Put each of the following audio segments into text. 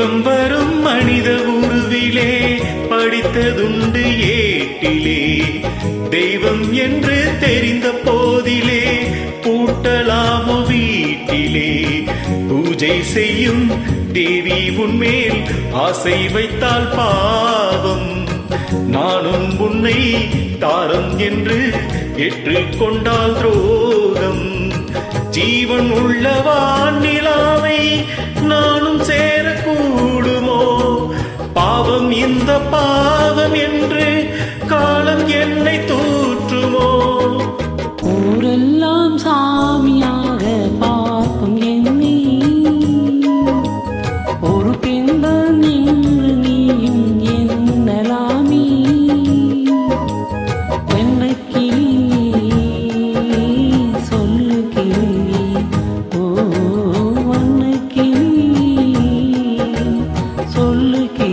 தெய்வம் வரும் மனித உருவிலே படித்ததுண்டு ஏட்டிலே. தெய்வம் என்று தெரிந்த போதிலே பூட்டலாமோ வீட்டிலே. பூஜை செய்யும் தேவி உன்மேல் ஆசை வைத்தால் பாவம். நானும் உன்னை தாரம் என்று ஏற்றுக்கொண்டால் துரோகம். ஜீவன் உள்ளவான் நிலாவை நானும் சேரக்கூடுமோ? பாவம் இந்த பாவம் என்று காலம் என்னை தூற்றுமோ? ஊரெல்லாம் சாமியாக பார்க்கும் என்னை ஒரு பெண்தான் நின்று நீயும் என்னலாமே. என்னைக்கு சொல்லுகே ஓ வண்ணக்கு சொல்லுகே.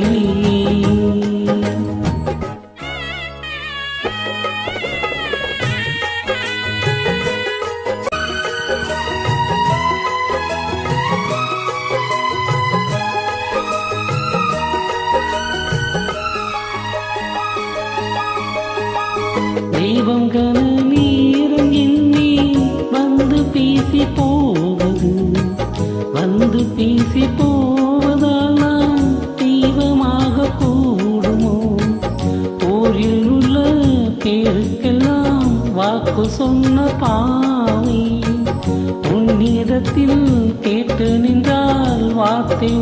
தெய்வம் கன நேரம் என்னே வந்து பேசி போவது. வந்து பேசி போவதால் நான் தெய்வமாக கூடுமோ? ஊரில் உள்ள பேருக்கெல்லாம் வாக்கு சொன்ன பாவை உன்னிடத்தில் கேட்டு நின்றால் வார்த்தை